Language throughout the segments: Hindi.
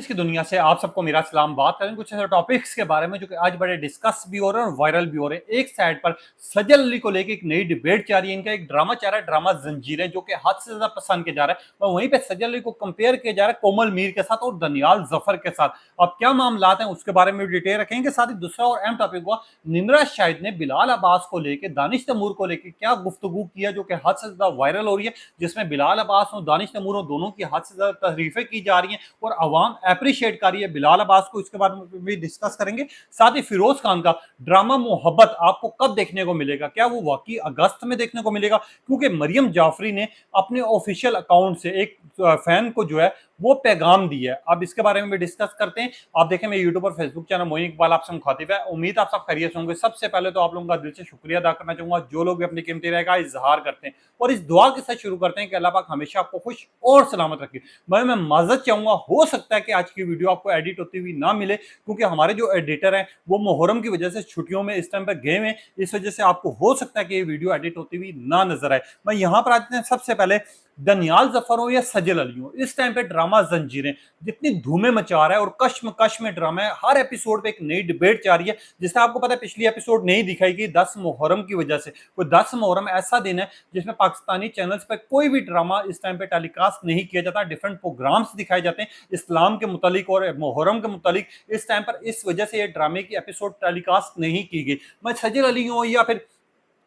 इसकी दुनिया से आप सबको मेरा सलाम। बात करें कुछ ऐसे टॉपिक्स के बारे में जो कि आज बड़े डिस्कस भी हो रहे हैं और वायरल भी हो रहे हैं। एक साइड पर सजल अली को लेकर एक नई डिबेट जा रही है, इनका एक ड्रामा चल रहा है, ड्रामा जंजीरें, जो कि हद से ज्यादा पसंद किया जा रहा है। और वहीं पे सजल अली को कंपेयर किया जा रहा है कोमल मीर के साथ और दनियाल जफर के साथ। अब क्या मामला हैं उसके बारे में डिटेल रखेंगे। साथ ही दूसरा और अहम टॉपिक हुआ, निम्रा शाहिद ने बिलाल अब्बास को लेकर, दानिश तैमूर को लेकर क्या गुफ्तगू किया जो कि हद से ज्यादा वायरल हो रही है, जिसमें बिलाल अब्बास और दानिश तैमूर दोनों की हद से ज्यादा तारीफें की जा रही हैं और अवाम अप्रिशिएट कर रही है बिलाल अब्बास को। इसके बारे में भी डिस्कस करेंगे। साथ ही फिरोज खान का ड्रामा मोहब्बत आपको कब देखने को मिलेगा, क्या वो वाकई अगस्त में देखने को मिलेगा, क्योंकि मरियम जाफरी ने अपने ऑफिशियल अकाउंट से एक फैन को जो है वो पैगाम दिया है। अब इसके बारे में भी डिस्कस करते हैं। आप देखें मेरे यूट्यूब और फेसबुक चैनल मोइन इकबाल आपसे मुखातिब है। उम्मीद आप सब खैरियत होंगे। सबसे पहले तो आप लोगों का दिल से शुक्रिया अदा करना चाहूंगा जो लोग भी अपनी कीमती राय का इजहार करते हैं, और इस दुआ के साथ शुरू करते हैं कि अल्लाह पाक हमेशा आपको खुश और सलामत रखे। मैं माजरत चाहूंगा, हो सकता है कि आज की वीडियो आपको एडिट होती हुई ना मिले, क्योंकि हमारे जो एडिटर हैं वो मुहर्रम की वजह से छुट्टियों में इस टाइम पर गए हैं। इस वजह से आपको हो सकता है कि ये वीडियो एडिट होती हुई ना नजर आए। मैं यहाँ पर आते हैं सबसे पहले दनियाल जफर हो या सजल अली हो, इस टाइम पे ड्रामा जंजीरें जितनी धूमें मचा रहा है और कश्म में ड्रामा है। हर एपिसोड पे एक नई डिबेट जा रही है। जिससे आपको पता है पिछली एपिसोड नहीं दिखाई गई 10 मुहर्रम की वजह से। कोई 10 मुहर्रम ऐसा दिन है जिसमें पाकिस्तानी चैनल्स पे कोई भी ड्रामा इस टाइम पे टेलीकास्ट नहीं किया जाता, डिफरेंट प्रोग्राम्स दिखाए जाते हैं इस्लाम के मुतालिक और मुहर्रम के मुतालिक। इस टाइम पर इस वजह से ये ड्रामे की एपिसोड टेलीकास्ट नहीं की गई। मैं सजल अली हूँ या फिर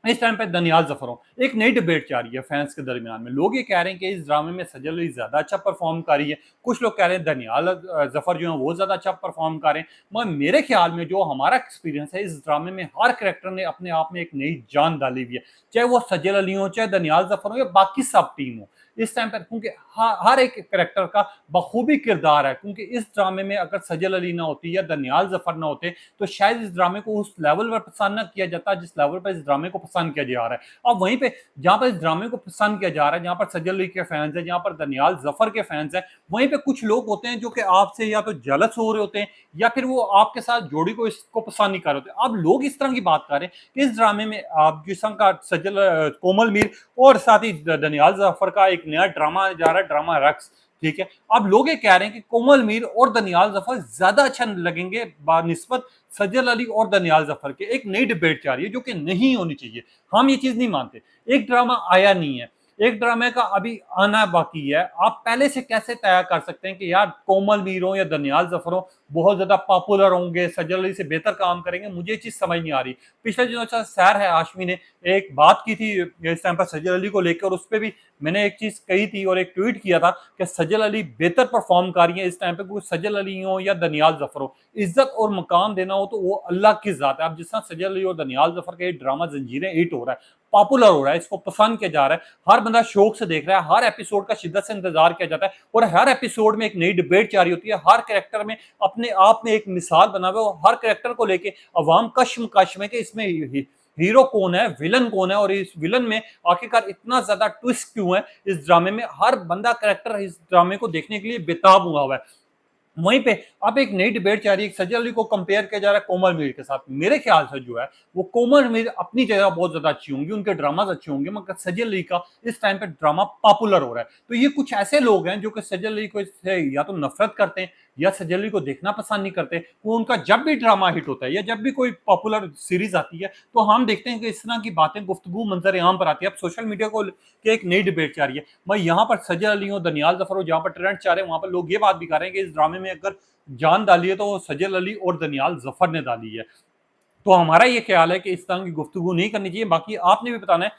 इस टाइम पे दनियाल जफर हो, एक नई डिबेट जा रही है फैंस के दरमियान में। लोग ये कह रहे हैं कि इस ड्रामे में सजल अली ज्यादा अच्छा परफॉर्म कर रही है, कुछ लोग कह रहे हैं दनियाल जफर जो है वो ज्यादा अच्छा परफॉर्म कर रहे हैं। मगर मेरे ख्याल में जो हमारा एक्सपीरियंस है, इस ड्रामे में हर कैरेक्टर ने अपने आप में एक नई जान डाली हुई है, चाहे वो सजल अली हो, चाहे दनियाल जफर हो या बाकी सब टीम हो इस टाइम पर। क्योंकि हर एक कैरेक्टर का बखूबी किरदार है। क्योंकि इस ड्रामे में अगर सजल अली ना होती या दनियाल जफर ना होते तो शायद इस ड्रामे को उस लेवल पर पसंद ना किया जाता जिस लेवल पर इस ड्रामे को पसंद किया जा रहा है। अब वहीं पे जहां पर इस ड्रामे को पसंद किया जा रहा है, जहां पर सजल अली के फैंस हैं, जहां पर दनियाल जफर के फैंस हैं, वहीं पे कुछ लोग होते हैं जो कि आपसे या तो जलस हो रहे होते हैं या फिर वो आपके साथ जोड़ी को इसको पसंद नहीं कर रहे होते। अब लोग इस तरह की बात कर रहे हैं कि इस ड्रामे में आप जिस का सजल कोमल मीर और साथ ही दनियाल जफर का एक नया ड्रामा जा रहा है, ड्रामा रक्स, ठीक है। अब लोग ये कह रहे हैं कि कोमल मीर और दनियाल जफर ज्यादा अच्छा लगेंगे बानिस्बत सजल अली और दनियाल जफर के। एक नई डिबेट जा रही है जो कि नहीं होनी चाहिए। हम ये चीज नहीं मानते। एक ड्रामा आया नहीं है, एक ड्रामे का अभी आना बाकी है। आप पहले से कैसे तय कर सकते हैं कि यार कोमल मीर हो या दनियाल जफर हो बहुत ज्यादा पॉपुलर होंगे, सजल अली से बेहतर काम करेंगे? मुझे ये चीज समझ नहीं आ रही। पिछले दिनों सैर है आशमी ने एक बात की थी इस टाइम पर सजल अली को लेकर, और उस पर भी मैंने एक चीज कही थी और एक ट्वीट किया था कि सजल अली बेहतर परफॉर्म कर रही है इस टाइम पे, क्योंकि सजल अली हो या दनियाल जफर हो, इज्जत और मकाम देना हो तो वो अल्लाह की जात है। अब जिस तरह सजल अली और दनियाल जफर का ड्रामा जंजीरें हिट हो रहा है, पॉपुलर हो रहा है, इसको पसंद किया जा रहा है, हर बंदा शौक से देख रहा है, हर एपिसोड का शिद्दत से इंतजार किया जाता है, और हर एपिसोड में एक नई डिबेट जारी होती है। हर कैरेक्टर में अपने आप में एक मिसाल बना हुआ है, हर कैरेक्टर को लेके अवाम कश्म में कि इसमें हीरो कौन है, विलन कौन है, और इस विलन में आखिरकार इतना ज्यादा ट्विस्ट क्यों है इस ड्रामे में। हर बंदा कैरेक्टर इस ड्रामे को देखने के लिए बेताब हुआ है। वहीं पे अब एक नई डिबेट जा रही है, सजल अली को कंपेयर किया जा रहा है कोमल मीर के साथ। मेरे ख्याल से जो है वो कोमल मीर अपनी जगह बहुत ज्यादा अच्छी होंगी, उनके ड्रामाज अच्छे होंगे, मगर सजल अली का इस टाइम पे ड्रामा पॉपुलर हो रहा है। तो ये कुछ ऐसे लोग हैं जो कि सजल अली को या तो नफरत करते हैं या सजल अली को देखना पसंद नहीं करते। वो उनका जब भी ड्रामा हिट होता है या जब भी कोई पॉपुलर सीरीज आती है तो हम देखते हैं कि इस तरह की बातें गुफ्तगू मंजर आम पर आती है। अब सोशल मीडिया को एक नई डिबेट जा रही है। मैं यहाँ पर सजल अली हो, दनियाल जफर हो, जहाँ पर ट्रेंड चाह रहे हैं वहां पर लोग ये बात भी कर रहे हैं कि इस ड्रामे में अगर जान डाली है तो वो सजल अली और दनियाल जफर ने डाली है। तो हमारा ये ख्याल है कि इस तरह की गुफ्तगू नहीं करनी चाहिए। बाकी आपने भी बताना है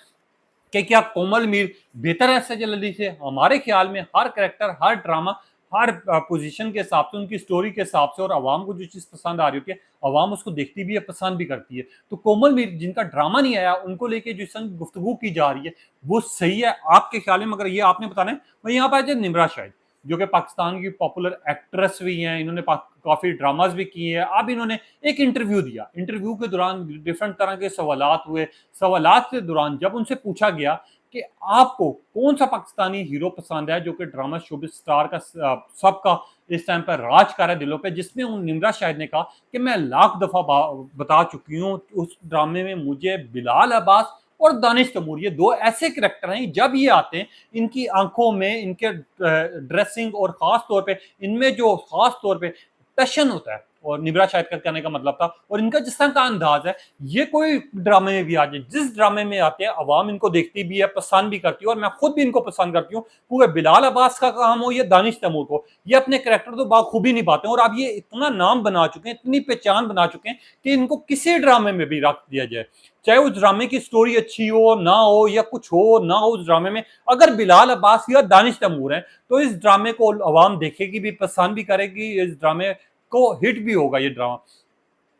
कि क्या कोमल मीर बेहतर है सजल अली से? हमारे ख्याल में हर कैरेक्टर, हर ड्रामा, हर पोजीशन के हिसाब से, उनकी स्टोरी के हिसाब से, और आवाम को जो चीज पसंद आ रही होती है आवाम उसको देखती भी है, पसंद भी करती है। तो कोमल मीर जिनका ड्रामा नहीं आया उनको लेके जिस संग गुफ्तगू की जा रही है वो सही है आपके ख्याल में? मगर ये आपने बताना है। वही यहाँ पर निम्रा शाहिद जो कि पाकिस्तान की पॉपुलर एक्ट्रेस भी हैं, इन्होंने काफी ड्रामाज भी किए हैं। अब इन्होंने एक इंटरव्यू दिया, इंटरव्यू के दौरान डिफरेंट तरह के सवालात हुए। सवालात के दौरान जब उनसे पूछा गया कि आपको कौन सा पाकिस्तानी हीरो पसंद है जो कि ड्रामा शोबिस स्टार का सबका इस टाइम पर राज कर है दिलों पे, जिसमें उन निम्रा शाहिद ने कहा कि मैं लाख दफा बता चुकी हूँ उस ड्रामे में मुझे बिलाल अब्बास और दानिश तैमूर, ये दो ऐसे करैक्टर हैं, जब ये आते हैं इनकी आंखों में, इनके ड्रेसिंग और खास तौर पे इनमें जो खास तौर पे पैशन होता है, और निब्रा शाहिद का कहने का मतलब था, और इनका जिस तरह का अंदाज है, ये कोई ड्रामे में भी आ जाए, जिस ड्रामे में आते हैं अवाम इनको देखती भी है, पसंद भी करती है, और मैं खुद भी इनको पसंद करती हूँ, क्योंकि बिलाल अब्बास का काम हो या दानिश तैमूर को, ये अपने करैक्टर तो बाखूबी निभाते हैं, और अब ये इतना नाम बना चुके हैं, इतनी पहचान बना चुके हैं कि इनको किसी ड्रामे में भी रख दिया जाए, चाहे उस ड्रामे की स्टोरी अच्छी हो ना हो, या कुछ हो ना हो उस ड्रामे में, अगर बिलाल अब्बास या दानिश तैमूर है तो इस ड्रामे को अवाम देखेगी भी, पसंद भी करेगी, इस ड्रामे को हिट भी होगा ये ड्रामा।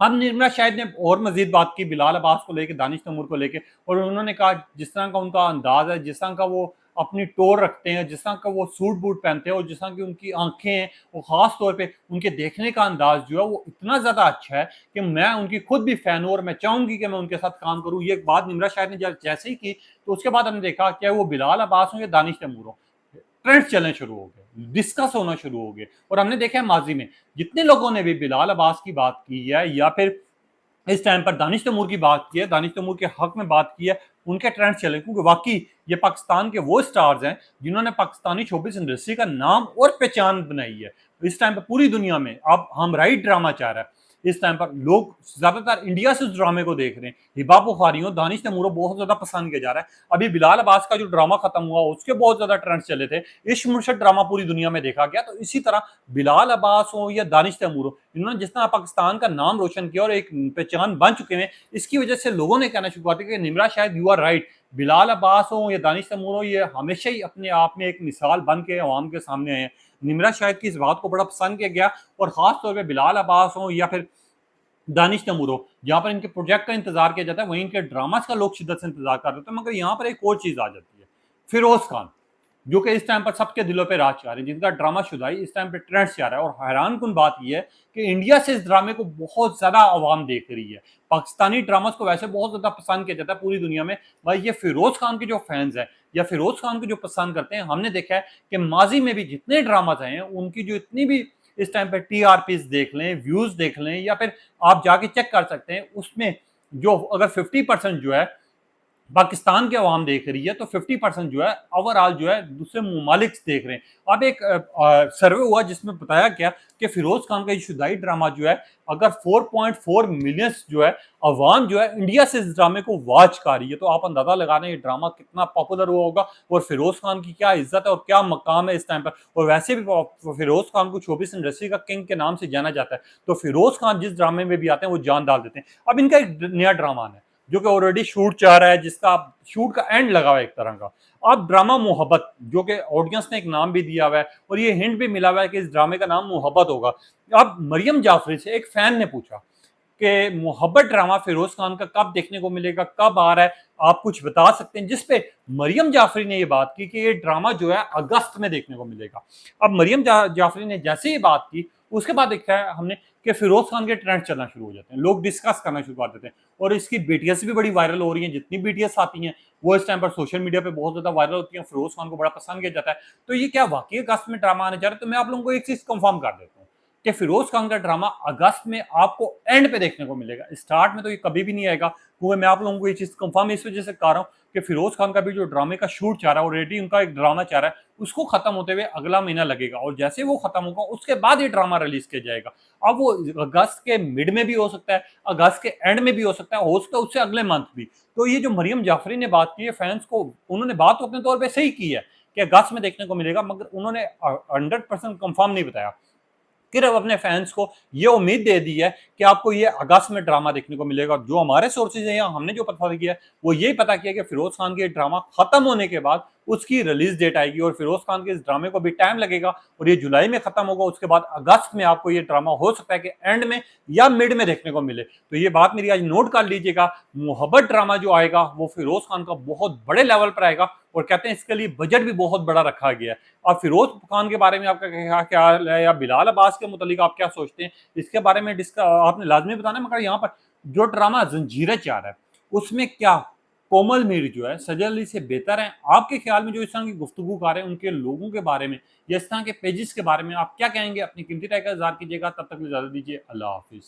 अब निर्मला शाहिद ने और मजीद बात की बिलाल अब्बास को लेके, दानिश तैमूर को लेके, और उन्होंने कहा जिस तरह का उनका अंदाज है, जिस तरह का वो अपनी टोर रखते हैं, जिस तरह का वो सूट बूट पहनते हैं, और जिस तरह की उनकी आंखें हैं, वो खास तौर पे उनके देखने का अंदाज जो है वो इतना ज्यादा अच्छा है कि मैं उनकी खुद भी फैन हूँ, और मैं चाहूंगी कि मैं उनके साथ काम करूँ। ये बात निम्रा शाहिद ने जैसे ही की, तो उसके बाद हमने देखा क्या वो बिलाल अब्बास हो या दानिश तैमूर हो, ट्रेंड्स चलने शुरू हो गए, डिस्कस होना शुरू हो गए, और हमने देखा है माजी में जितने लोगों ने भी बिलाल अब्बास की बात की है, या फिर इस टाइम पर दानिश तैमूर की बात की है, दानिश तैमूर के हक में बात की है, उनके ट्रेंड चले, क्योंकि वाकई ये पाकिस्तान के वो स्टार्स हैं जिन्होंने पाकिस्तानी शोबिस इंडस्ट्री का नाम और पहचान बनाई है। इस टाइम पर पूरी दुनिया में अब हम राइट ड्रामा चाह रहा है, इस टाइम पर लोग ज्यादातर इंडिया से उस ड्रामे को देख रहे हैं, हिबा बुखारियों, दानिश तैमूर बहुत ज्यादा पसंद किया जा रहा है। अभी बिलाल अब्बास का जो ड्रामा खत्म हुआ उसके बहुत ज्यादा ट्रेंड्स चले थे, इश्क मुर्शद ड्रामा पूरी दुनिया में देखा गया, तो इसी तरह बिलाल अब्बास हो या दानिश तैमूर हो, इन्होंने जिस तरह पाकिस्तान का नाम रोशन किया और एक पहचान बन चुके हैं, इसकी वजह से लोगों ने कहना शुरू कर दिया कि निम्रा शायद you are right, Bilal Abbas हो या दानिश तैमूर हो, ये हमेशा ही अपने आप में एक मिसाल बन के अवाम के सामने आए हैं। निम्रा शायद की इस बात को बड़ा पसंद किया गया, और खास तौर पर बिलाल अब्बास हो या फिर दानिश तैमूर हो, जहां पर इनके प्रोजेक्ट का इंतजार किया जाता है, वहीं इनके ड्रामास का लोग शिद्दत से इंतजार कर रहे थे, मगर यहाँ पर एक और चीज आ जाती है, फिरोज खान, जो कि इस टाइम पर सबके दिलों पे राज चाह रहे हैं, जिनका ड्रामा शुदाई इस टाइम पे ट्रेंड चाह रहा है, और हैरानकुन बात यह है कि इंडिया से इस ड्रामे को बहुत ज्यादा आवाम देख रही है। पाकिस्तानी ड्रामास को वैसे बहुत ज्यादा पसंद किया जाता है पूरी दुनिया में, भाई ये फिरोज खान के जो फैंस हैं या फिरोज खान को जो पसंद करते हैं, हमने देखा है कि माजी में भी जितने ड्रामाज आए हैं उनकी जो इतनी भी इस टाइम पे टीआरपीस देख लें, व्यूज देख लें, या फिर आप जाके चेक कर सकते हैं उसमें जो अगर 50% जो है पाकिस्तान के अवाम देख रही है, तो 50% जो है ओवरऑल जो है दूसरे ममालिक देख रहे हैं। अब एक सर्वे हुआ जिसमें बताया गया कि फिरोज खान का ये शुदाई ड्रामा जो है, अगर 4.4 मिलियन जो है अवाम जो है इंडिया से इस ड्रामे को वॉच कर रही है, तो आप अंदाजा लगा रहे हैं ये ड्रामा कितना पॉपुलर हुआ होगा, और फिरोज खान की क्या इज्जत है और क्या मकाम है इस टाइम पर। और वैसे भी फिरोज खान को शोबिस इंडस्ट्री का किंग के नाम से जाना जाता है, तो फिरोज खान जिस ड्रामे में भी आते हैं वो जान डाल देते हैं। अब इनका एक नया ड्रामा है जो कि ऑलरेडी शूट चाह रहा है, जिसका शूट का एंड लगा हुआ है एक तरह का। अब ड्रामा मोहब्बत, जो कि ऑडियंस ने एक नाम भी दिया हुआ है, और ये हिंट भी मिला हुआ है कि इस ड्रामे का नाम मोहब्बत होगा। अब मरियम जाफरी से एक फैन ने पूछा कि मोहब्बत ड्रामा फिरोज खान का कब देखने को मिलेगा, कब आ रहा है, आप कुछ बता सकते हैं, जिसपे मरियम जाफरी ने ये बात की कि ये ड्रामा जो है अगस्त में देखने को मिलेगा। अब मरियम जाफरी ने जैसे ये बात की, उसके बाद देखा है हमने कि फिरोज खान के ट्रेंड चलना शुरू हो जाते हैं, लोग डिस्कस करना शुरू कर देते हैं, और इसकी बीटीएस भी बड़ी वायरल हो रही हैं, जितनी बीटीएस आती हैं वो इस टाइम पर सोशल मीडिया पे बहुत ज्यादा वायरल होती हैं, फिरोज खान को बड़ा पसंद किया जाता है। तो ये क्या वाकई अगस्त में ड्रामा आने जा रहा है? तो मैं आप लोगों को एक चीज कंफर्म कर देता हूँ कि फिरोज खान का ड्रामा अगस्त में आपको एंड पे देखने को मिलेगा, स्टार्ट में तो ये कभी भी नहीं आएगा, क्योंकि मैं आप लोगों को ये चीज कंफर्म इस वजह से कर रहा हूँ कि फिरोज खान का भी जो ड्रामे का शूट चाह रहा है, ऑलरेडी उनका एक ड्रामा चाह रहा है, उसको खत्म होते हुए अगला महीना लगेगा, और जैसे वो खत्म होगा उसके बाद ये ड्रामा रिलीज किया जाएगा। अब वो अगस्त के मिड में भी हो सकता है, अगस्त के एंड में भी हो सकता है उससे अगले मंथ भी। तो ये जो मरियम जाफरी ने बात की है फैंस को, उन्होंने बात तो अपने तौर पर सही की है कि अगस्त में देखने को मिलेगा, मगर उन्होंने 100% कंफर्म नहीं बताया। फिर अब अपने फैंस को ये उम्मीद दे दी है कि आपको ये अगस्त में ड्रामा देखने को मिलेगा। जो हमारे सोर्सेज हैं, हमने जो पता किया है वो यही पता किया कि फिरोज खान के ड्रामा खत्म होने के बाद उसकी रिलीज डेट आएगी, और फिरोज खान के इस ड्रामे को भी टाइम लगेगा, और ये जुलाई में खत्म होगा, उसके बाद अगस्त में आपको ये ड्रामा हो सकता है कि एंड में या मिड में देखने को मिले। तो ये बात मेरी आज नोट कर लीजिएगा, मोहब्बत ड्रामा जो आएगा वो फिरोज खान का बहुत बड़े लेवल पर आएगा, और कहते हैं इसके लिए बजट भी बहुत बड़ा रखा गया है। अब फिरोज खान के बारे में आपका क्या ख्याल है, या बिलाल अब्बास के मुतालिक आप क्या सोचते हैं, इसके बारे में आपने लाजमी बताना। मगर यहाँ पर जो ड्रामा जंजीरें चाह रहा है उसमें क्या कोमल मीर जो है सजल अली से बेहतर है? आपके ख्याल में जो इस तरह की गुफ्तगू कर रहे हैं उनके लोगों के बारे में या इस तरह के पेजेस के बारे में आप क्या कहेंगे? अपनी कीमती राय का इज़हार कीजिएगा। तब तक इजाज़त दीजिए। अल्लाह हाफिज़।